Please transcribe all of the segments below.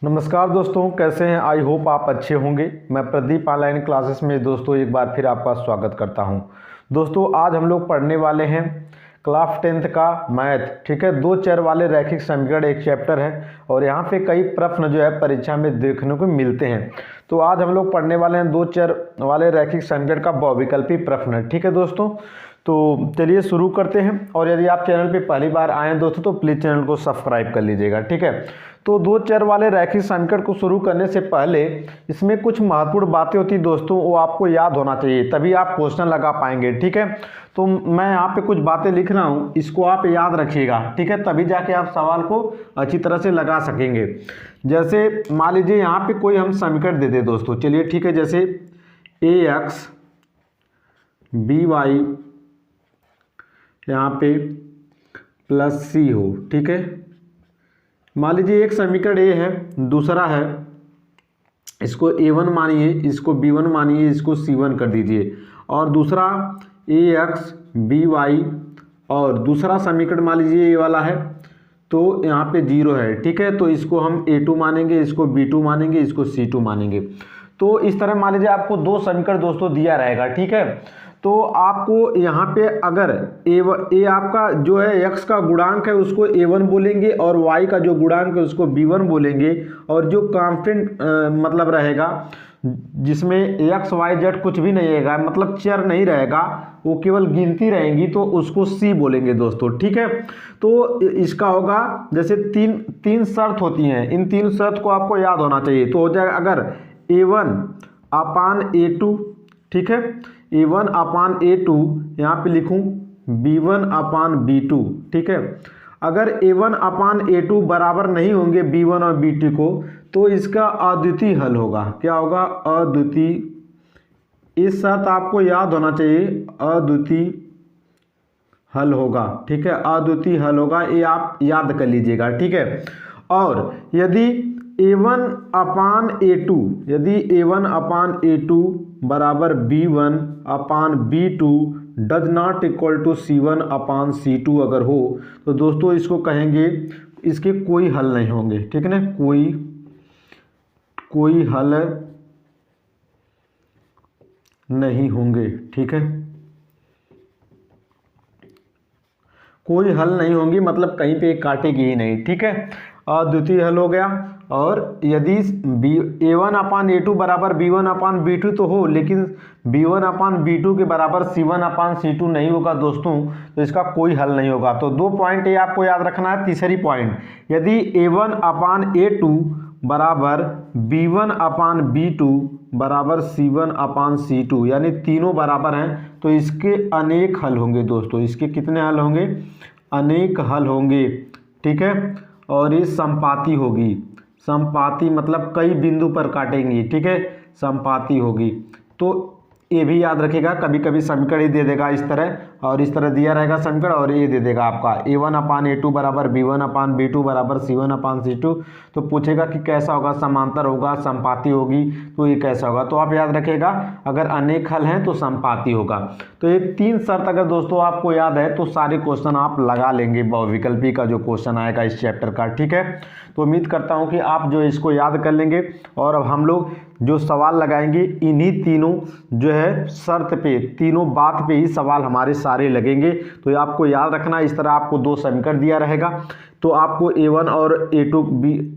नमस्कार दोस्तों, कैसे हैं? आई होप आप अच्छे होंगे। मैं प्रदीप ऑनलाइन क्लासेस में दोस्तों एक बार फिर आपका स्वागत करता हूं। दोस्तों आज हम लोग पढ़ने वाले हैं क्लास 10th का मैथ। ठीक है, 2 चर वाले रैखिक समीकरण एक चैप्टर है और यहाँ पे कई प्रश्न जो है परीक्षा में देखने को मिलते हैं। तो आज हम लोग पढ़ने वाले हैं 2 चर वाले रैखिक समीकरण का बहुविकल्पी प्रश्न। ठीक है दोस्तों, तो चलिए शुरू करते हैं। और यदि आप चैनल पे पहली बार आए हैं दोस्तों तो प्लीज़ चैनल को सब्सक्राइब कर लीजिएगा। ठीक है, तो 2 चर वाले रैखिक समीकरण को शुरू करने से पहले इसमें कुछ महत्वपूर्ण बातें होती दोस्तों, वो आपको याद होना चाहिए, तभी आप क्वेश्चन लगा पाएंगे। ठीक है, तो मैं यहाँ पे कुछ बातें लिख रहा हूँ, इसको आप याद रखिएगा। ठीक है, तभी जाके आप सवाल को अच्छी तरह से लगा सकेंगे। जैसे मान लीजिए यहाँ पे कोई हम समीकरण दे दे दोस्तों, चलिए ठीक है, जैसे ax by यहाँ पे प्लस सी हो। ठीक है, मान लीजिए एक समीकरण ए है, दूसरा है, इसको a1 मानिए, इसको b1 मानिए, इसको c1 कर दीजिए, और दूसरा ax by और दूसरा समीकरण मान लीजिए ये वाला है, तो यहाँ पे 0 है। ठीक है, तो इसको हम a2 मानेंगे, इसको b2 मानेंगे, इसको c2 मानेंगे। तो इस तरह मान लीजिए आपको 2 समीकरण दोस्तों दिया रहेगा। ठीक है, तो आपको यहाँ पे अगर ए आपका जो है x का गुणांक है उसको a1 बोलेंगे और y का जो गुणांक है उसको b1 बोलेंगे, और जो कांस्टेंट मतलब रहेगा जिसमें x y z कुछ भी नहीं रहेगा, मतलब चर नहीं रहेगा, वो केवल गिनती रहेंगी, तो उसको c बोलेंगे दोस्तों। ठीक है, तो इसका होगा जैसे तीन शर्त होती हैं, इन 3 शर्त को आपको याद होना चाहिए। तो हो जाएगा अगर a1 अपान a2, ठीक है, a1 अपान a2, यहाँ पे लिखूँ b1 अपान b2। ठीक है, अगर a1 अपान a2 बराबर नहीं होंगे b1 और b2 को, तो इसका अद्वितीय हल होगा। क्या होगा? अद्वितीय। इस शर्त आपको याद होना चाहिए, अद्वितीय हल होगा। ठीक है, अद्वितीय हल होगा, ये आप याद कर लीजिएगा। ठीक है, और यदि a1 अपान a2, यदि a1 अपान a2 बराबर b1 upon b2 does not equal to c1 upon c2 अगर हो, तो दोस्तों इसको कहेंगे इसके कोई हल नहीं होंगे। ठीक है ना, कोई हल नहीं होंगे। ठीक है, कोई हल नहीं होंगी, मतलब कहीं पे काटेगी ही नहीं। ठीक है, अद्वितीय हल हो गया। और यदि a1 अपान a2 बराबर b1 अपान b2 तो हो, लेकिन b1 अपान b2 के बराबर c1 अपान c2 नहीं होगा दोस्तों, तो इसका कोई हल नहीं होगा। तो 2 पॉइंट ये आपको याद रखना है। तीसरी पॉइंट, यदि a1 अपान a2 बराबर b1 अपान b2 बराबर c1 अपान c2, यानी तीनों बराबर हैं, तो इसके अनेक हल होंगे दोस्तों। इसके कितने हल होंगे? अनेक हल होंगे। ठीक है, और ये संपाती होगी। संपाती मतलब कई बिंदु पर काटेंगी। ठीक है, संपाती होगी। तो ये भी याद रखिएगा, कभी कभी समीकरण ही दे देगा इस तरह, और इस तरह दिया रहेगा समीकरण, और ये दे देगा आपका a1 अपान a2 बराबर b1 अपान b2 बराबर c1 अपान c2, तो पूछेगा कि कैसा होगा, समांतर होगा, संपाती होगी, तो ये कैसा होगा। तो आप याद रखिएगा, अगर अनेक हल हैं तो संपाती होगा। तो ये 3 शर्त अगर दोस्तों आपको याद है तो सारे क्वेश्चन आप लगा लेंगे बहुविकल्पी का जो क्वेश्चन आएगा इस चैप्टर का। ठीक है, तो उम्मीद करता हूँ कि आप जो इसको याद कर लेंगे, और अब हम लोग जो सवाल लगाएंगे इन्हीं तीनों जो है शर्त पे, तीनों बात पे ही सवाल हमारे सारे लगेंगे। तो ये आपको याद रखना। इस तरह आपको 2 समीकरण दिया रहेगा, तो आपको a1 और a2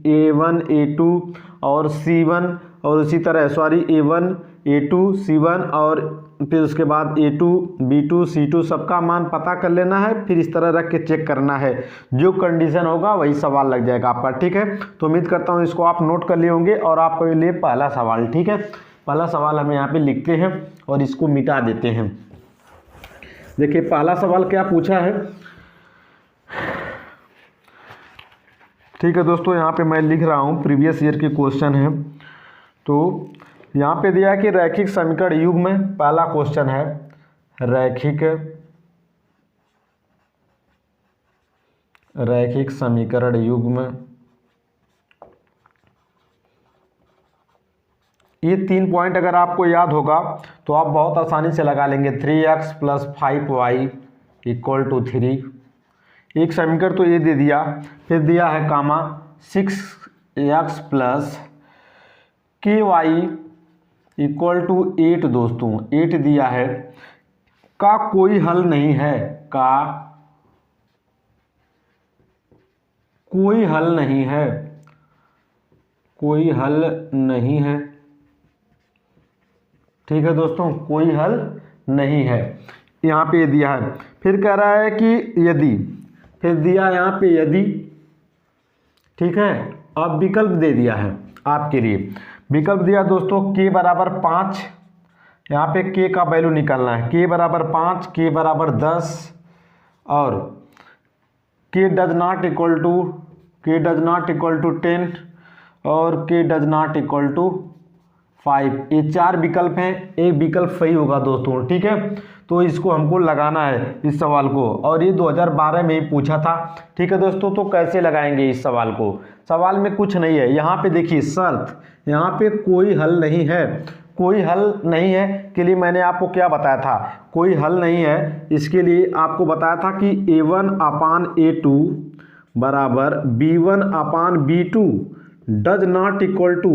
a1 a2 और c1, और इसी तरह a1 a2 c1, और फिर उसके बाद a2 b2 c2 सबका मान पता कर लेना है, फिर इस तरह रख के चेक करना है, जो कंडीशन होगा वही सवाल लग जाएगा आपका। ठीक है, तो उम्मीद करता हूँ इसको आप नोट कर लिए होंगे। और आपके लिए पहला सवाल, ठीक है, पहला सवाल हम यहाँ पे लिखते हैं और इसको मिटा देते हैं। देखिए पहला सवाल क्या पूछा है। ठीक है दोस्तों, यहाँ पे मैं लिख रहा हूँ, प्रीवियस ईयर के क्वेश्चन है। तो यहाँ पे दिया है कि रैखिक समीकरण युग में, पहला क्वेश्चन है रैखिक समीकरण युग में ये 3 पॉइंट अगर आपको याद होगा तो आप बहुत आसानी से लगा लेंगे। 3x + 5y = 3। एक समीकरण तो ये दे दिया, फिर दिया है कामा 6 एक्स प्लस के वाई इक्वल टू 8 दोस्तों 8 दिया है का कोई हल नहीं है, का कोई हल नहीं है, कोई हल नहीं है। ठीक है दोस्तों, कोई हल नहीं है, यहाँ पे दिया है। फिर कह रहा है कि यदि, फिर दिया यहाँ पे यदि, ठीक है। अब विकल्प दे दिया है आपके लिए, विकल्प दिया दोस्तों k बराबर 5, यहाँ पे k का वैल्यू निकालना है, k बराबर 5, k बराबर 10 और k does not equal to 10 और k does not equal to 5। ये 4 विकल्प हैं, एक विकल्प सही होगा दोस्तों। ठीक है, तो इसको हमको लगाना है इस सवाल को, और ये 2012 में ही पूछा था। ठीक है दोस्तों, तो कैसे लगाएंगे इस सवाल को? सवाल में कुछ नहीं है, यहाँ पे देखिए शर्त, यहाँ पे कोई हल नहीं है। कोई हल नहीं है के लिए मैंने आपको क्या बताया था? कोई हल नहीं है, इसके लिए आपको बताया था कि A1 अपान A2 बराबर B1 upon B2 does not equal to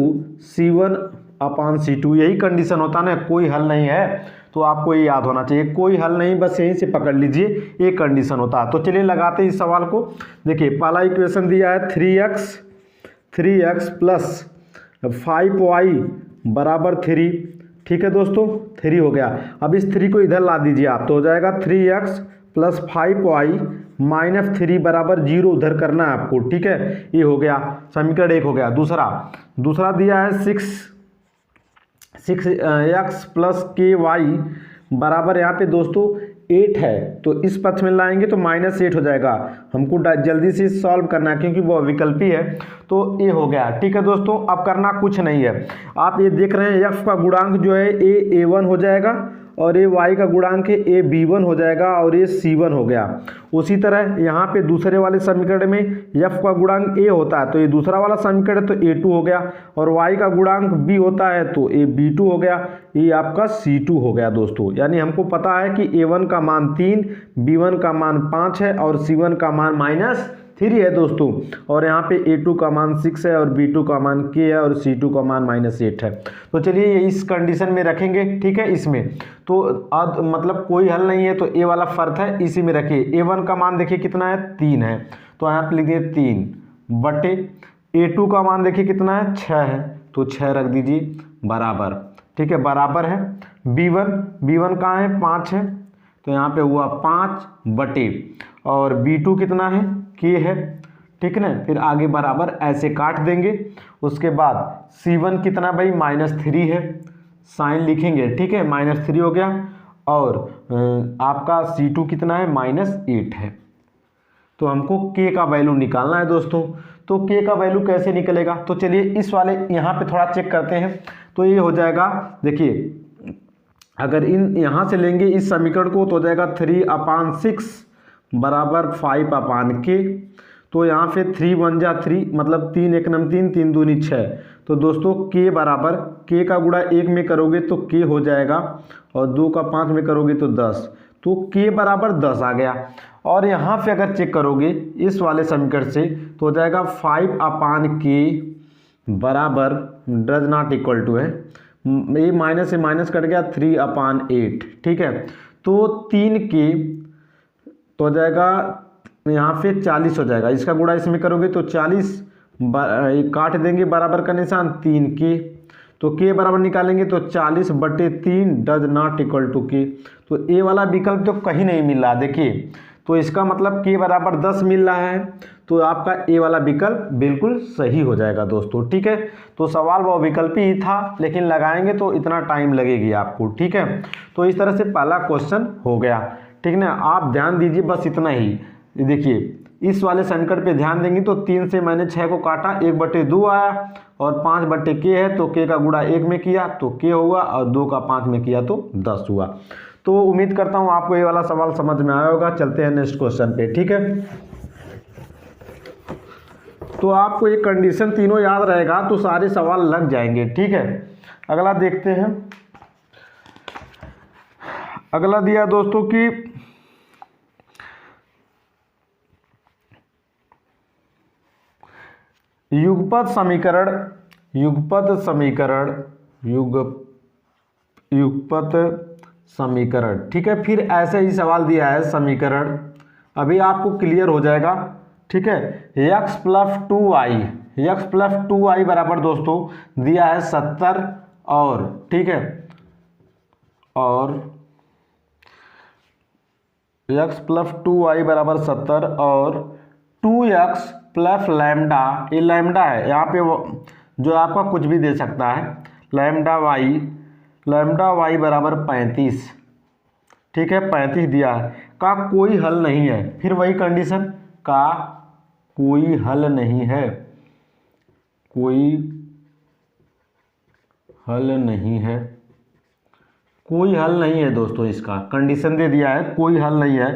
C1 upon C2। यही कंडीशन होता है ना, कोई हल नहीं है, तो आपको ये याद होना चाहिए। कोई हल नहीं, बस यहीं से पकड़ लीजिए, ये कंडीशन होता है। तो चलिए लगाते हैं इस सवाल को। देखिए पहला इक्वेशन दिया है 3x प्लस 5y बराबर 3। ठीक है दोस्तों, 3 हो गया। अब इस 3 को इधर ला दीजिए आप, तो हो जाएगा 3x प्लस 5y माइनस 3 बराबर 0 उधर करना है आपको। ठीक है, ये हो गया, समीकरण 1 हो गया। दूसरा दिया है 6x प्लस KY बराबर, यहाँ पे दोस्तों 8 है, तो इस पक्ष में लाएंगे तो -8 हो जाएगा। हमको जल्दी से सॉल्व करना है क्योंकि वो विकल्पी है, तो ये हो गया। ठीक है दोस्तों, अब करना कुछ नहीं है। आप ये देख रहे हैं f का गुणांक जो है A1 हो जाएगा और ये y का गुणांक है A B1 हो जाएगा और ये C1 हो गया। उसी तरह यहाँ पे दूसरे वाले समीकरण में f का गुणांक A होता है, तो ये दूसरा वाला समीकरण तो A2 हो गया, और y का गुणांक B होता है तो A B2 हो गया, ये आपका C2 हो गया दोस्तों। यानी हमको पता है कि A1 का मान 3, B1 का मान 5 है और C1 का मान -3 है दोस्तों, और यहाँ पे A2 का मान 6 है और B2 का मान K है और C2 का मान -8 है। तो चलिए ये इस कंडीशन में रखेंगे। ठीक है, इसमें तो मतलब कोई हल नहीं है, तो ए वाला फर्क है, इसी में रखिए। A1 का मान देखिए कितना है, 3 है, तो यहाँ पे लिख दिए 3 बटे A2 का मान देखिए कितना है, 6 है, तो 6 रख दीजिए बराबर। ठीक है, बराबर है B1 कहाँ है, 5 है, तो यहाँ पे हुआ 5 बटे, और B2 कितना है, K है। ठीक है ना, फिर आगे बराबर ऐसे काट देंगे। उसके बाद C1 कितना भाई, -3 है, साइन लिखेंगे। ठीक है, -3 हो गया, और आपका C2 कितना है, -8 है। तो हमको K का वैल्यू निकालना है दोस्तों। तो K का वैल्यू कैसे निकलेगा? तो चलिए इस वाले यहाँ पे थोड़ा चेक करते हैं। तो ये हो जाएगा, देखिए अगर यहाँ से लेंगे इस समीकरण को, तो हो जाएगा 3/6 बराबर 5/K। तो यहाँ पे 3 1 जा 3, मतलब 3 1 9 3, 3 दूनी 6। तो दोस्तों K बराबर, K का गुणा 1 में करोगे तो K हो जाएगा, और 2 का 5 में करोगे तो 10, तो K बराबर 10 आ गया। और यहाँ पे अगर चेक करोगे इस वाले समीकरण से, तो हो जाएगा 5/K बराबर डज नॉट इक्वल टू है, ये माइनस से माइनस कट गया, 3/8। ठीक है, तो 3K तो हो जाएगा यहाँ पे 40 हो जाएगा, इसका गुणा इसमें करोगे तो 40, काट देंगे बराबर का निशान, 3K। तो K बराबर निकालेंगे तो 40 बटे 3 does not equal to K। तो ए वाला विकल्प तो कहीं नहीं मिल रहा, देखिए, तो इसका मतलब K बराबर 10 मिल रहा है, तो आपका ए वाला विकल्प बिल्कुल सही हो जाएगा दोस्तों। ठीक है, तो सवाल वो विकल्प ही था, लेकिन लगाएंगे तो इतना टाइम लगेगी आपको। ठीक है, तो इस तरह से पहला क्वेश्चन हो गया। ठीक ना, आप ध्यान दीजिए बस इतना ही। देखिए इस वाले संकट पे ध्यान देंगे तो 3 से मैंने 6 को काटा, 1/2 आया, और 5/K है, तो K का गुणा 1 में किया तो K हुआ, और 2 का 5 में किया तो 10 हुआ। तो उम्मीद करता हूँ आपको ये वाला सवाल समझ में आया होगा। चलते हैं नेक्स्ट क्वेश्चन पे। ठीक है, तो आपको ये कंडीशन तीनों याद रहेगा तो सारे सवाल लग जाएंगे। ठीक है, अगला देखते हैं। अगला दिया दोस्तों कि युगपत समीकरण, ठीक है। फिर ऐसे ही सवाल दिया है समीकरण, अभी आपको क्लियर हो जाएगा, ठीक है। x प्लस टू वाई बराबर दोस्तों दिया है 70 और, ठीक है, और x प्लस टू वाई बराबर 70 और 2x प्लस लैम्डा, ये लैम्डा है यहाँ पे जो आपका कुछ भी दे सकता है, लैम्डा वाई बराबर 35, ठीक है, 35 दिया है, का कोई हल नहीं है। फिर वही कंडीशन, का कोई हल नहीं है, कोई हल नहीं है, कोई हल नहीं है दोस्तों, इसका कंडीशन दे दिया है, कोई हल नहीं है,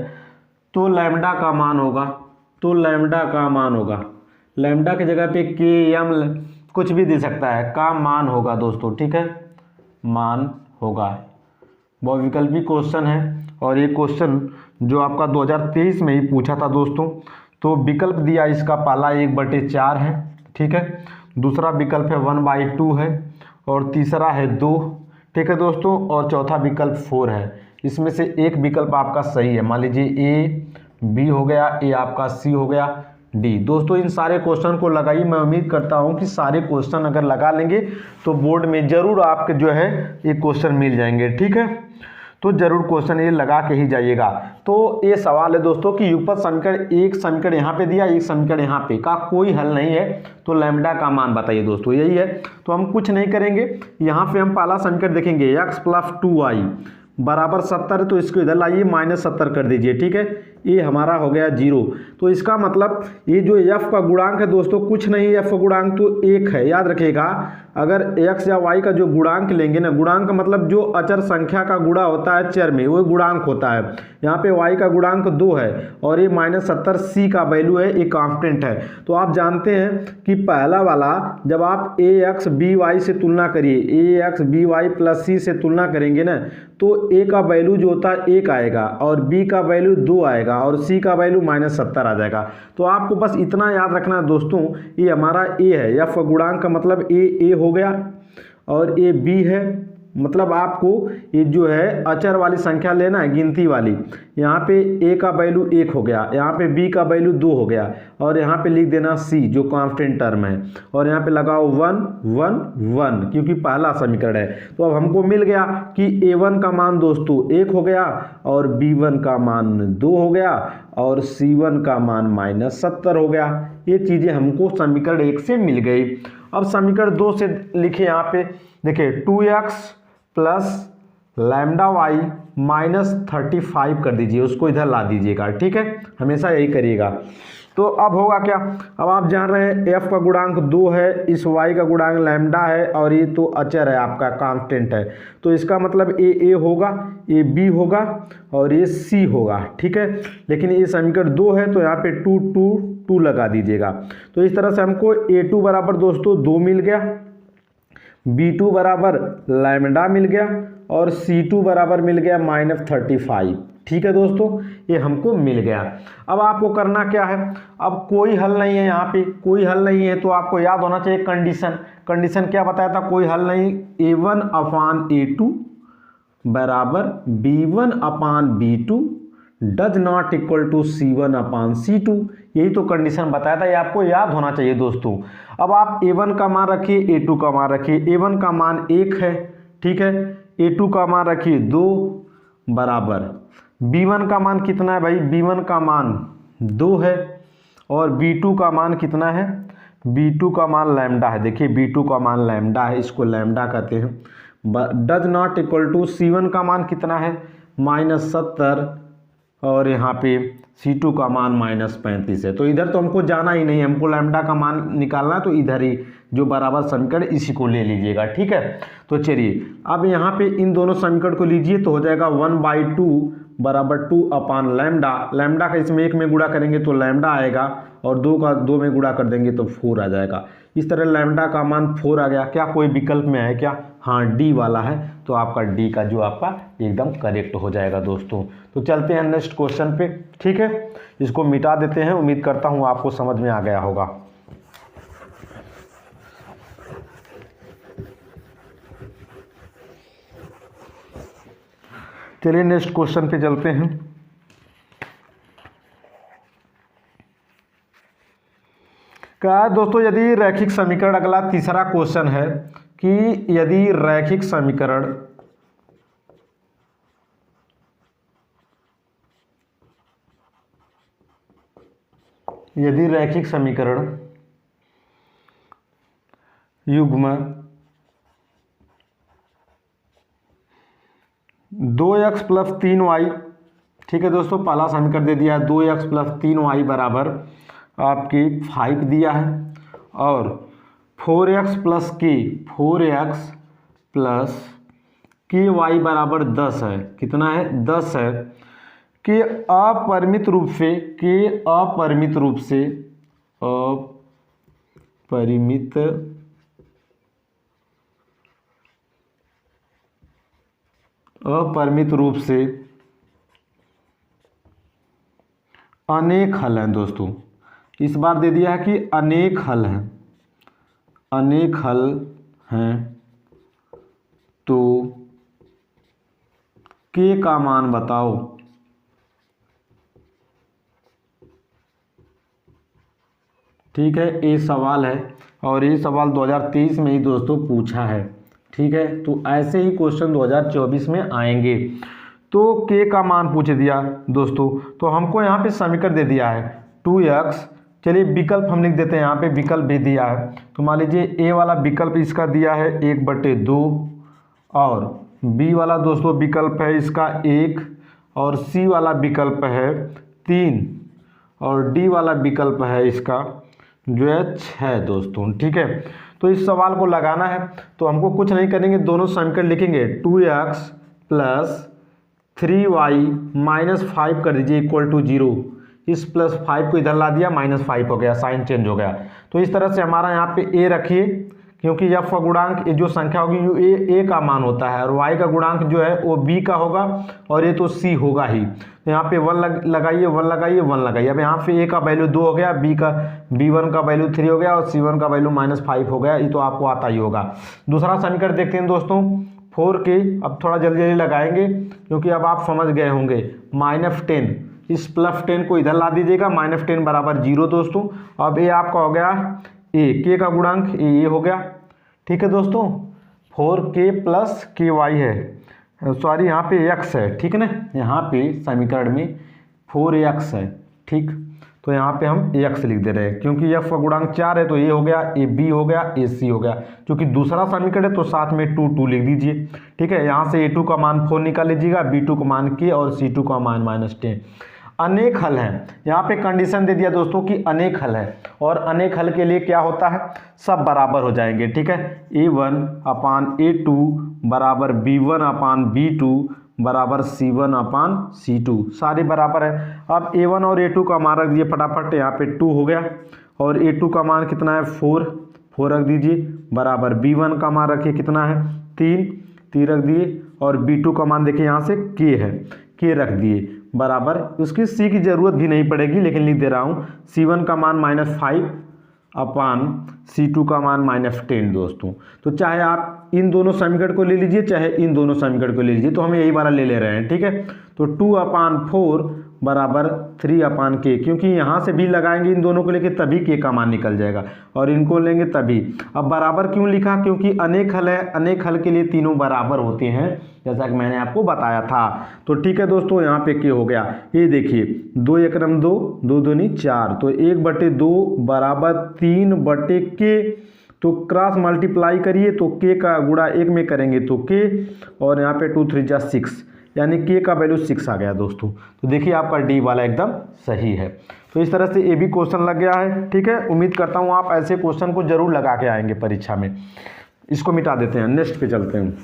तो लैम्डा का मान होगा, तो लैम्डा का मान होगा, लैम्डा की जगह पे के एम कुछ भी दे सकता है, का मान होगा दोस्तों, ठीक है, मान होगा। बहुत वैकल्पिक क्वेश्चन है और ये क्वेश्चन जो आपका 2023 में ही पूछा था दोस्तों। तो विकल्प दिया इसका पहला 1/4 है, ठीक है, दूसरा विकल्प है 1/2 है और तीसरा है 2, ठीक है दोस्तों, और चौथा विकल्प 4 है। इसमें से एक विकल्प आपका सही है, मान लीजिए ए बी हो गया, ए आपका सी हो गया, डी। दोस्तों इन सारे क्वेश्चन को लगाइए, मैं उम्मीद करता हूं कि सारे क्वेश्चन अगर लगा लेंगे तो बोर्ड में जरूर आपके जो है ये क्वेश्चन मिल जाएंगे, ठीक है। तो जरूर क्वेश्चन ये लगा के ही जाइएगा। तो ये सवाल है दोस्तों कि युगपत समीकरण, एक समीकरण यहाँ पे दिया, एक समीकरण यहाँ पे, का कोई हल नहीं है, तो लैम्डा का मान बताइए दोस्तों, यही है। तो हम कुछ नहीं करेंगे, यहाँ पे हम पहला समीकरण देखेंगे, x प्लस 2y बराबर 70, तो इसको इधर लाइए, -70 कर दीजिए, ठीक है, ये हमारा हो गया 0। तो इसका मतलब ये जो f का गुणांक है दोस्तों, कुछ नहीं, f का गुणांक तो 1 है, याद रखिएगा। अगर x या y का जो गुणांक लेंगे ना, गुणांक मतलब जो अचर संख्या का गुणा होता है चर में, वो गुणांक होता है। यहाँ पे y का गुणांक 2 है और ये -70 c का वैल्यू है, ये कांस्टेंट है। तो आप जानते हैं कि पहला वाला जब आप ax by से तुलना करिए, ax by प्लस c से तुलना करेंगे ना, तो a का वैल्यू जो होता है 1 आएगा और b का वैल्यू 2 आएगा और c का वैल्यू -70 आ जाएगा। तो आपको बस इतना याद रखना है दोस्तों, ये हमारा a है, f का गुणांक का मतलब a हो गया और ये b है, मतलब आपको ये जो है अचर वाली संख्या लेना है, गिनती वाली। यहाँ पे a का वैल्यू 1 हो गया, यहाँ पे b का वैल्यू 2 हो गया और यहाँ पे लिख देना c जो कांस्टेंट टर्म है, और यहाँ पे लगाओ 1 1 1 क्योंकि पहला समीकरण है। तो अब हमको मिल गया कि a1 का मान दोस्तों 1 हो गया और b1 का मान 2 हो गया और c1 का मान -70 हो गया। ये चीज़ें हमको समीकरण 1 से मिल गई। अब समीकरण 2 से लिखिए, यहाँ पे देखिए 2x प्लस लैम्डा वाई -35 कर दीजिए, उसको इधर ला दीजिएगा, ठीक है, हमेशा यही करिएगा। तो अब होगा क्या, अब आप जान रहे हैं f का गुणांक 2 है, इस y का गुणांक लैम्डा है और ये तो अचर है आपका, कांस्टेंट है। तो इसका मतलब a होगा, ये b होगा और ये c होगा, ठीक है। लेकिन ये समीकरण 2 है तो यहाँ पे 2 2 2 लगा दीजिएगा। तो इस तरह से हमको a2 बराबर दोस्तों 2 मिल गया, b2 बराबर लैम्डा मिल गया और c2 बराबर मिल गया -35, ठीक है दोस्तों, ये हमको मिल गया। अब आपको करना क्या है, अब कोई हल नहीं है, यहाँ पे कोई हल नहीं है, तो आपको याद होना चाहिए कंडीशन क्या बताया था, कोई हल नहीं, a1/a2 बराबर b1/b2 does not equal to c1/c2, यही तो कंडीशन बताया था, ये आपको याद होना चाहिए दोस्तों। अब आप a1 का मान रखिए, a2 का मान रखिए, a1 का मान 1 है, ठीक है, a2 का मान रखिए 2 बराबर b1 का मान कितना है भाई, b1 का मान 2 है और b2 का मान कितना है, b2 का मान लैम्डा है। देखिए b2 का मान लैम्डा है, इसको लैम्डा कहते हैं। Does not equal to c1 का मान कितना है, -70 और यहाँ पे c2 का मान -35 है। तो इधर तो हमको जाना ही नहीं, हमको लैम्डा का मान निकालना है, तो इधर ही जो बराबर समीकरण इसी को ले लीजिएगा, ठीक है। तो चलिए अब यहाँ पे इन दोनों समीकरण को लीजिए, तो हो जाएगा 1/2 बराबर 2/लैम्डा, लैम्डा का इसमें 1 में गुणा करेंगे तो लैम्डा आएगा और 2 का 2 में गुणा कर देंगे तो 4 आ जाएगा। इस तरह लैम्डा का मान 4 आ गया। क्या कोई विकल्प में है क्या, हाँ डी वाला है, तो आपका डी का जो आपका एकदम करेक्ट हो जाएगा दोस्तों। तो चलते हैं नेक्स्ट क्वेश्चन पे, ठीक है, इसको मिटा देते हैं। उम्मीद करता हूँ आपको समझ में आ गया होगा। चलिए नेक्स्ट क्वेश्चन पे चलते हैं। क्या है दोस्तों, यदि रैखिक समीकरण, अगला तीसरा क्वेश्चन है कि यदि रैखिक समीकरण युग्म 2x प्लस 3y, ठीक है दोस्तों, पहला समीकरण दे दिया है 2x प्लस 3y बराबर आपकी 5 दिया है, और 4x प्लस ky बराबर 10 है। कितना है? 10 है। कि अपरिमित रूप से अनेक हल हैं दोस्तों। इस बार दे दिया है कि अनेक हल हैं, तो k का मान बताओ। ठीक है, ये सवाल है और ये सवाल 2023 में ही दोस्तों पूछा है। ठीक है, तो ऐसे ही क्वेश्चन 2024 में आएंगे। तो k का मान पूछ दिया दोस्तों, तो हमको यहाँ पे समीकरण दे दिया है 2x। चलिए विकल्प हम लिख देते हैं, यहाँ पे विकल्प भी दिया है। तो मान लीजिए a वाला विकल्प इसका दिया है 1/2, और b वाला दोस्तों विकल्प है इसका 1, और c वाला विकल्प है 3, और d वाला विकल्प है इसका जो है 6 दोस्तों। ठीक है, तो इस सवाल को लगाना है तो हमको कुछ नहीं करेंगे, दोनों समीकरण लिखेंगे 2x प्लस 3y माइनस 5 कर दीजिए इक्वल टू 0। इस प्लस 5 को इधर ला दिया, -5 हो गया, साइन चेंज हो गया। तो इस तरह से हमारा यहाँ पे a रखिए, क्योंकि f का गुणांक ये जो संख्या होगी ये a का मान होता है, और y का गुणांक जो है वो b का होगा, और ये तो c होगा ही। तो यहाँ पे 1 लगाइए, 1 लगाइए, 1 लगाइए। अब यहाँ पे a का वैल्यू 2 हो गया, b1 का वैल्यू 3 हो गया, और c1 का वैल्यू -5 हो गया। ये तो आपको आता ही होगा। दूसरा समीकरण देखते हैं दोस्तों 4k। अब थोड़ा जल्दी जल्दी लगाएंगे क्योंकि अब आप समझ गए होंगे। -10, इस +10 को इधर ला दीजिएगा, -10 बराबर 0 दोस्तों। अब ये आपका हो गया a, k का गुणांक ये हो गया। ठीक है दोस्तों, 4k प्लस ky है, सॉरी यहाँ पे x है। ठीक है ना, यहाँ पे समीकरण में 4x है। ठीक, तो यहाँ पे हम x लिख दे रहे हैं, क्योंकि f का गुणांक 4 है, तो ये हो गया a b हो गया, a c हो गया। क्योंकि दूसरा समीकरण है तो साथ में 2 लिख दीजिए। ठीक है, यहाँ से a2 का मान 4 निकाल लीजिएगा, b2 का मान k, और c2 का मान -10। अनेक हल हैं, यहाँ पे कंडीशन दे दिया दोस्तों कि अनेक हल है, और अनेक हल के लिए क्या होता है, सब बराबर हो जाएंगे। ठीक है, a1/a2 बराबर b1/b2 बराबर c1/c2, सारे बराबर है। अब a1 और a2 का मान रख दीजिए फटाफट, यहाँ पे 2 हो गया, और a2 का मान कितना है 4 रख दीजिए, बराबर b1 का मान रखिए कितना है 3 रख दिए, और b2 का मान देखिए यहाँ से k है, k रख दिए, बराबर। उसकी c की जरूरत भी नहीं पड़ेगी, लेकिन लिख दे रहा हूँ c1 का मान -5/c2 का मान -10 दोस्तों। तो चाहे आप इन दोनों समीकरण को ले लीजिए, चाहे इन दोनों समीकरण को ले लीजिए, तो हम यही वाला ले रहे हैं। ठीक है, तो 2/4 बराबर 3/k, क्योंकि यहाँ से भी लगाएंगे इन दोनों को लेके तभी k का मान निकल जाएगा, और इनको लेंगे तभी। अब बराबर क्यों लिखा, क्योंकि अनेक हल है, अनेक हल के लिए तीनों बराबर होते हैं, जैसा कि मैंने आपको बताया था। तो ठीक है दोस्तों, यहाँ पे k हो गया, ये देखिए 2 × 2, 2 दूनी 4, तो 1/2 बराबर 3/k। तो क्रॉस मल्टीप्लाई करिए, तो k का गुणा 1 में करेंगे तो k, और यहाँ पे 2 3 जा 6, यानी k का वैल्यू 6 आ गया दोस्तों। तो देखिए आपका डी वाला एकदम सही है। तो इस तरह से ये भी क्वेश्चन लग गया है। ठीक है, उम्मीद करता हूँ आप ऐसे क्वेश्चन को जरूर लगा के आएंगे परीक्षा में। इसको मिटा देते हैं, नेक्स्ट पे चलते हैं।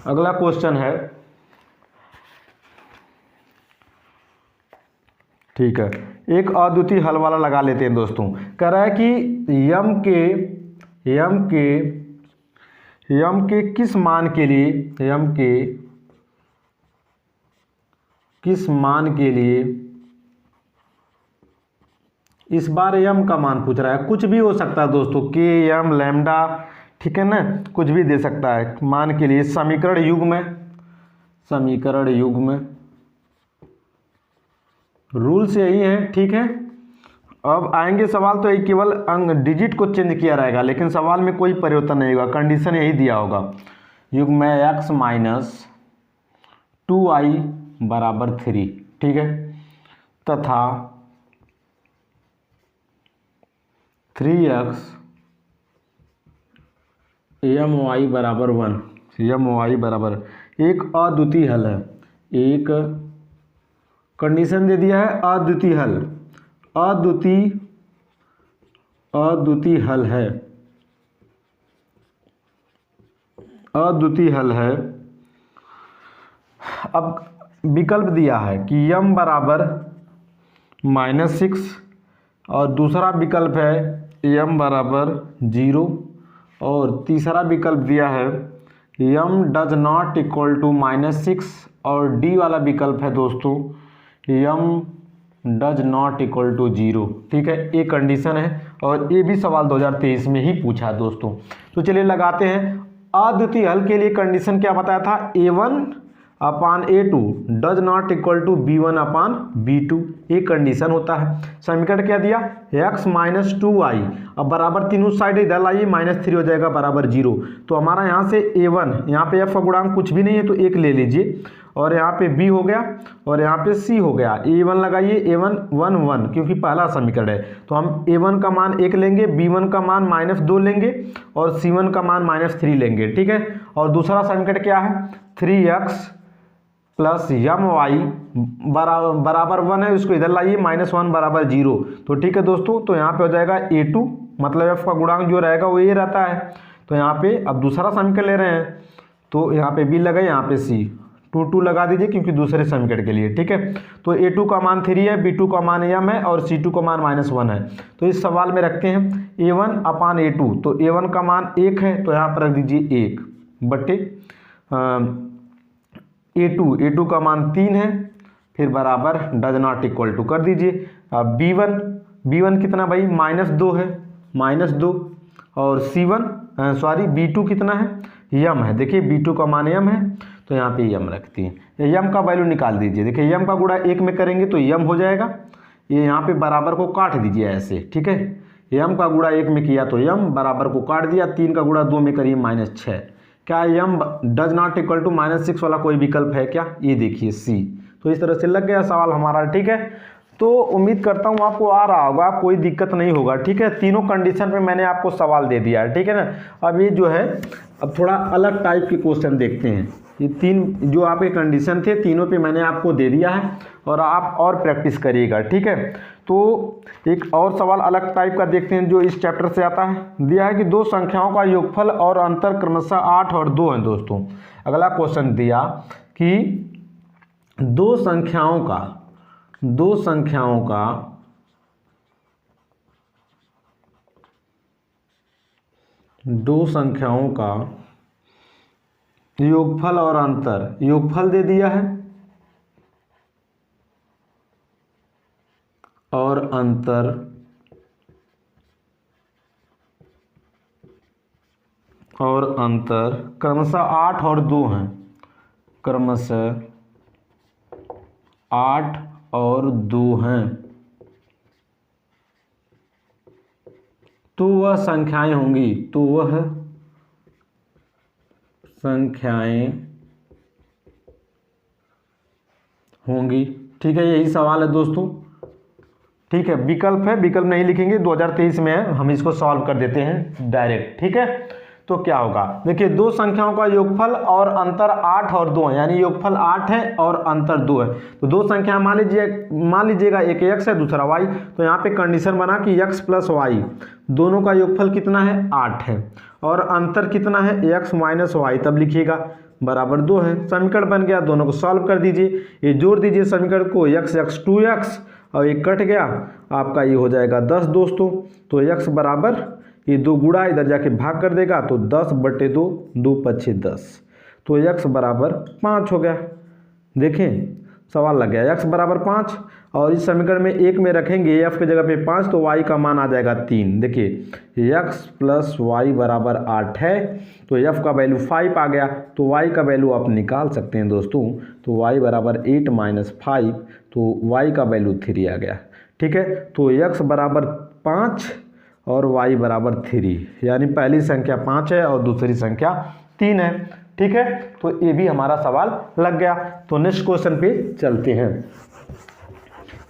अगला क्वेश्चन है, ठीक है, एक अद्वितीय हल वाला लगा लेते हैं दोस्तों। कह रहा है कि यम के किस मान के लिए इस बार यम का मान पूछ रहा है। कुछ भी हो सकता है दोस्तों, के, एम, लैम्डा, ठीक है ना, कुछ भी दे सकता है। मान के लिए समीकरण युग्म रूल्स यही है, ठीक है। अब आएंगे सवाल, तो एक केवल अंक डिजिट को चेंज किया रहेगा, लेकिन सवाल में कोई परिवर्तन नहीं होगा, कंडीशन यही दिया होगा। युग्म x माइनस 2i बराबर 3, ठीक है, तथा 3x my बराबर 1, my बराबर एक अद्वितीय हल है। एक कंडीशन दे दिया है अद्वितीय हल, अद्वितीय हल है, अद्वितीय हल है। अब विकल्प दिया है कि m बराबर -6 और दूसरा विकल्प है m बराबर 0 और तीसरा विकल्प दिया है m does not equal to -6 और डी वाला विकल्प है दोस्तों m does not equal to 0, ठीक है। ये कंडीशन है और ये भी सवाल 2023 में ही पूछा है दोस्तों। तो चलिए लगाते हैं। अद्वितीय हल के लिए कंडीशन क्या बताया था, a1 upon a2 does not equal to b1 upon b2, ये कंडीशन होता है। समीकरण क्या दिया, x माइनस 2i, अब बराबर तीनों साइड इधर लाइए, -3 हो जाएगा बराबर 0। तो हमारा यहाँ से a1, यहाँ पे f का गुणांक कुछ भी नहीं है तो 1 ले लीजिए, और यहाँ पे b हो गया और यहाँ पे c हो गया। a1 लगाइए, a1 1 1 क्योंकि पहला समीकरण है, तो हम a1 का मान 1 लेंगे, b1 का मान -2 लेंगे और c1 का मान -3 लेंगे, ठीक है। और दूसरा समीकरण क्या है, 3x प्लस my बराबर 1 है, उसको इधर लाइए, -1 बराबर 0। तो ठीक है दोस्तों, तो यहाँ पे हो जाएगा a2, मतलब f का गुणांक जो रहेगा वो ये रहता है। तो यहाँ पे अब दूसरा समीकरण ले रहे हैं, तो यहाँ पे b लगा, यहाँ पे c, 2 लगा दीजिए क्योंकि दूसरे समीकरण के लिए, ठीक है। तो a2 का मान 3 है, b2 का मान m है और c2 का मान -1 है। तो इस सवाल में रखते हैं a1 अपान a2, तो a1 का मान 1 है तो यहाँ पर रख दीजिए 1 बटे a2 का मान 3 है, फिर बराबर डज नॉट इक्वल टू कर दीजिए। अब b1 कितना भाई, -2 है, -2 और b2 कितना है, m है, देखिए b2 का मान m है तो यहाँ पे m रखती है। m का वैल्यू निकाल दीजिए, देखिए m का गुणा 1 में करेंगे तो m हो जाएगा, ये यहाँ पे बराबर को काट दीजिए ऐसे, ठीक है। m का गुणा 1 में किया तो m, बराबर को काट दिया, 3 का गुणा 2 में करिए -6। क्या m does not equal to -6 वाला कोई विकल्प है क्या, ये देखिए c। तो इस तरह से लग गया सवाल हमारा, ठीक है। तो उम्मीद करता हूँ आपको आ रहा होगा, कोई दिक्कत नहीं होगा, ठीक है। तीनों कंडीशन पे मैंने आपको सवाल दे दिया है, ठीक है ना। अब ये जो है, अब थोड़ा अलग टाइप के क्वेश्चन देखते हैं। ये 3 जो आपके कंडीशन थे, तीनों पे मैंने आपको दे दिया है और आप और प्रैक्टिस करिएगा, ठीक है। तो एक और सवाल अलग टाइप का देखते हैं जो इस चैप्टर से आता है। दिया है कि दो संख्याओं का योगफल और अंतर क्रमशः 8 और 2 है दोस्तों। अगला क्वेश्चन दिया कि दो संख्याओं का योगफल और अंतर, योगफल दे दिया है और अंतर क्रमशः 8 और 2 हैं, क्रमशः 8 और 2 हैं, तो वह संख्याएं होंगी, ठीक है। यही सवाल है दोस्तों, ठीक है। विकल्प है, विकल्प नहीं लिखेंगे, 2023 में है, हम इसको सॉल्व कर देते हैं डायरेक्ट, ठीक है। तो क्या होगा, देखिए दो संख्याओं का योगफल और अंतर 8 और 2 है, यानी योगफल 8 है और अंतर 2 है। तो दो संख्या मान लीजिएगा, एक x है दूसरा y, तो यहाँ पे कंडीशन बना कि x प्लस वाई दोनों का योगफल कितना है, 8 है, और अंतर कितना है, x माइनस वाई, तब लिखिएगा बराबर 2 है। समीकरण बन गया, दोनों को सॉल्व कर दीजिए, ये जोड़ दीजिए समीकरण को, x 2x और ये कट गया, आपका ये हो जाएगा 10 दोस्तों। तो x बराबर ये 2 गुणा इधर जाके भाग कर देगा, तो 10 बटे 2, 2 पच्छे 10, तो x बराबर 5 हो गया। देखें सवाल लग गया, x बराबर 5 और इस समीकरण में एक में रखेंगे f की जगह पे 5 तो y का मान आ जाएगा 3। देखिए x प्लस वाई बराबर 8 है तो f का वैल्यू 5 आ गया, तो y का वैल्यू आप निकाल सकते हैं दोस्तों। तो y बराबर 8 माइनस 5 तो y का वैल्यू 3 आ गया। ठीक है, तो x बराबर 5 और y बराबर 3, यानी पहली संख्या 5 है और दूसरी संख्या 3 है। ठीक है, तो ये भी हमारा सवाल लग गया। तो नेक्स्ट क्वेश्चन पे चलते हैं।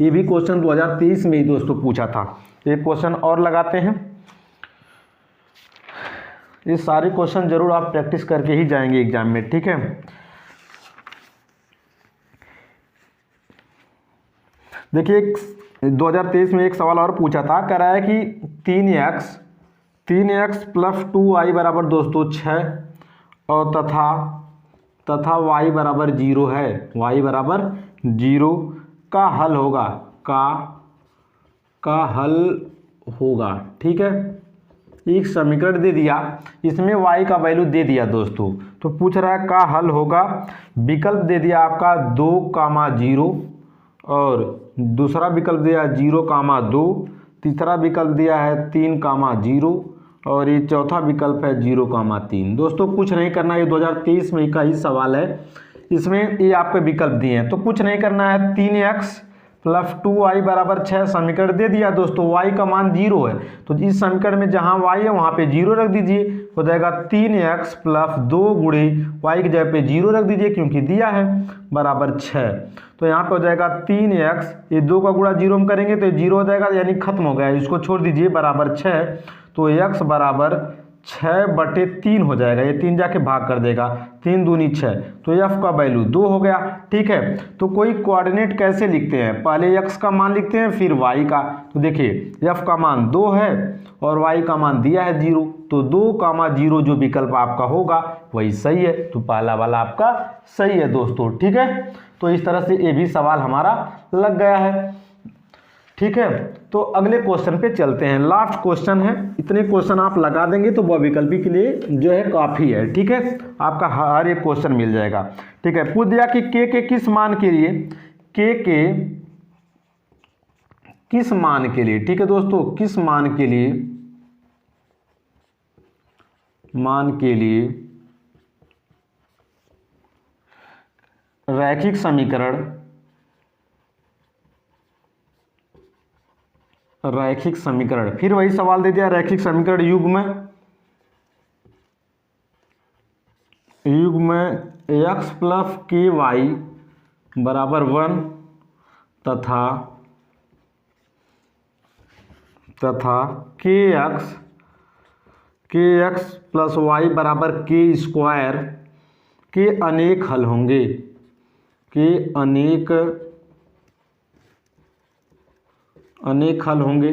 ये भी क्वेश्चन 2023 में ही दोस्तों पूछा था। एक क्वेश्चन और लगाते हैं। ये सारे क्वेश्चन जरूर आप प्रैक्टिस करके ही जाएंगे एग्जाम में। ठीक है, देखिए 2023 में एक सवाल और पूछा था, कह रहा है कि 3x प्लस 2y बराबर दोस्तों 6 और तथा y बराबर 0 है। y बराबर 0 का हल होगा, का हल होगा। ठीक है, एक समीकरण दे दिया, इसमें y का वैल्यू दे दिया दोस्तों, तो पूछ रहा है का हल होगा। विकल्प दे दिया आपका 2, 0 और दूसरा विकल्प दिया 0, 2, तीसरा विकल्प दिया है 3, 0 और ये चौथा विकल्प है 0, 3। दोस्तों कुछ नहीं करना, ये 2023 में का ही सवाल है। इसमें ये आपके विकल्प दिए हैं तो कुछ नहीं करना है। 3x प्लस 2y बराबर 6 समीकरण दे दिया दोस्तों, y का मान 0 है तो इस समीकरण में जहाँ y है वहाँ पे 0 रख दीजिए, हो जाएगा 3x प्लस 2 गुणे y की जगह पे 0 रख दीजिए क्योंकि दिया है, बराबर 6। तो यहाँ पे हो जाएगा 3x, ये 2 का गुणा 0 में करेंगे तो 0 हो जाएगा, यानी खत्म हो गया, इसको छोड़ दीजिए, बराबर 6। तो x बराबर 6/3 हो जाएगा, ये 3 जाके भाग कर देगा, 3 दूनी 6, तो f का वैल्यू 2 हो गया। ठीक है, तो कोई कोऑर्डिनेट कैसे लिखते हैं, पहले x का मान लिखते हैं फिर y का। तो देखिए f का मान 2 है और y का मान दिया है 0, तो 2, 0 जो विकल्प आपका होगा वही सही है, तो पहला वाला आपका सही है दोस्तों। ठीक है, तो इस तरह से ये भी सवाल हमारा लग गया है। ठीक है, तो अगले क्वेश्चन पे चलते हैं, लास्ट क्वेश्चन है। इतने क्वेश्चन आप लगा देंगे तो बहुविकल्पी के लिए जो है काफ़ी है। ठीक है, आपका हर एक क्वेश्चन मिल जाएगा। ठीक है, पूछ दिया कि के किस मान के लिए, के किस मान के लिए, ठीक है दोस्तों, किस मान के लिए, मान के लिए रैखिक समीकरण, रैखिक समीकरण, फिर वही सवाल दे दिया, रैखिक समीकरण युग्म x प्लस के वाई बराबर 1 तथा के एक्स प्लस वाई बराबर के स्क्वायर के अनेक हल होंगे, के अनेक हल होंगे।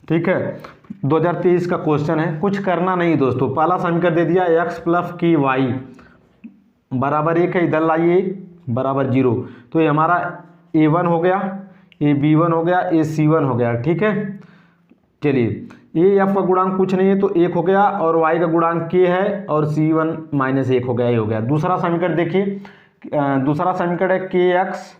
ठीक है, 2023 का क्वेश्चन है, कुछ करना नहीं दोस्तों। पहला समीकरण दे दिया x प्लस के वाई बराबर 1 है, इधर लाइए बराबर 0, तो ये हमारा a1 हो गया, ये b1 हो गया, ये c1 हो गया। ठीक है, चलिए ये f का गुणांक कुछ नहीं है तो 1 हो गया और y का गुणांक k है और c1 माइनस 1 हो गया, ये हो गया। दूसरा समीकरण देखिए, दूसरा समीकरण है के एक्स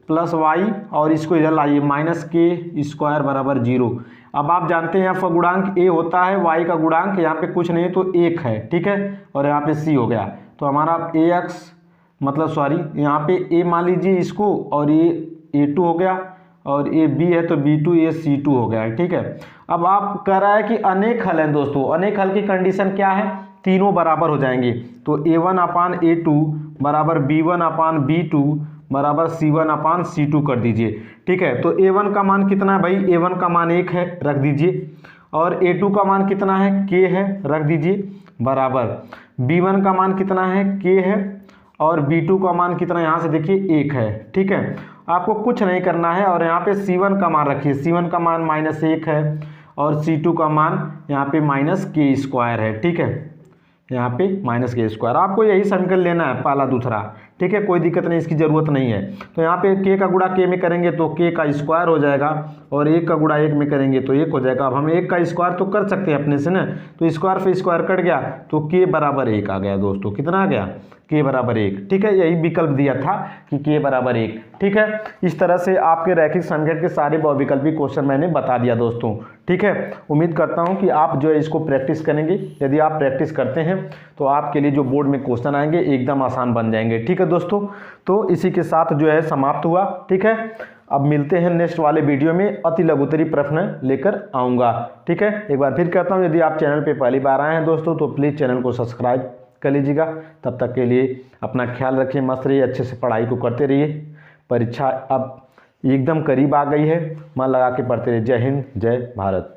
प्लस वाई और इसको इधर लाइए माइनस के स्क्वायर बराबर 0। अब आप जानते हैं f का गुणांक a होता है, y का गुणांक यहाँ पे कुछ नहीं है तो 1 है। ठीक है, और यहाँ पे c हो गया, तो हमारा ax मतलब सॉरी यहाँ पे a मान लीजिए इसको, और ये a2 हो गया और ये b है तो b2, ये c2 हो गया है। ठीक है, अब आप कह रहा है कि अनेक हल हैं दोस्तों, अनेक हल की कंडीशन क्या है, तीनों बराबर हो जाएंगे, तो a1/a2 बराबर b1/b2 बराबर c1/c2 कर दीजिए। ठीक है, तो a1 का मान कितना है भाई, a1 का मान 1 है, रख दीजिए, और a2 का मान कितना है, k है, रख दीजिए, बराबर b1 का मान कितना है, k है, और b2 का मान कितना, यहाँ से देखिए 1 है। ठीक है, आपको कुछ नहीं करना है, और यहाँ पे c1 का मान रखिए, c1 का मान -1 है और c2 का मान यहाँ पे -k² है। ठीक है, यहाँ पे माइनस के स्क्वायर। आपको यही समीकरण लेना है पहला दूसरा, ठीक है, कोई दिक्कत नहीं, इसकी ज़रूरत नहीं है। तो यहाँ पे k का गुणा k में करेंगे तो k का स्क्वायर हो जाएगा, और 1 का गुणा 1 में करेंगे तो 1 हो जाएगा। अब हम 1 का स्क्वायर तो कर सकते हैं अपने से ना, तो स्क्वायर से स्क्वायर कट गया तो k बराबर 1 आ गया दोस्तों। कितना आ गया? k बराबर 1, ठीक है, यही विकल्प दिया था कि k बराबर 1, ठीक है। इस तरह से आपके रैखिक संख्या के सारे बहुविकल्पी क्वेश्चन मैंने बता दिया दोस्तों, ठीक है। उम्मीद करता हूँ कि आप जो है इसको प्रैक्टिस करेंगे। यदि आप प्रैक्टिस करते हैं तो आपके लिए जो बोर्ड में क्वेश्चन आएंगे एकदम आसान बन जाएंगे, ठीक है दोस्तों। तो इसी के साथ जो है समाप्त हुआ, ठीक है। अब मिलते हैं नेक्स्ट वाले वीडियो में, अति लघुत्तरी प्रश्न लेकर आऊँगा, ठीक है। एक बार फिर कहता हूँ, यदि आप चैनल पर पहली बार आए हैं दोस्तों तो प्लीज़ चैनल को सब्सक्राइब कर लीजिएगा। तब तक के लिए अपना ख्याल रखिए, मस्त रहिए, अच्छे से पढ़ाई को करते रहिए। परीक्षा अब एकदम करीब आ गई है, मन लगा के पढ़ते रहिए। जय हिंद, जय भारत।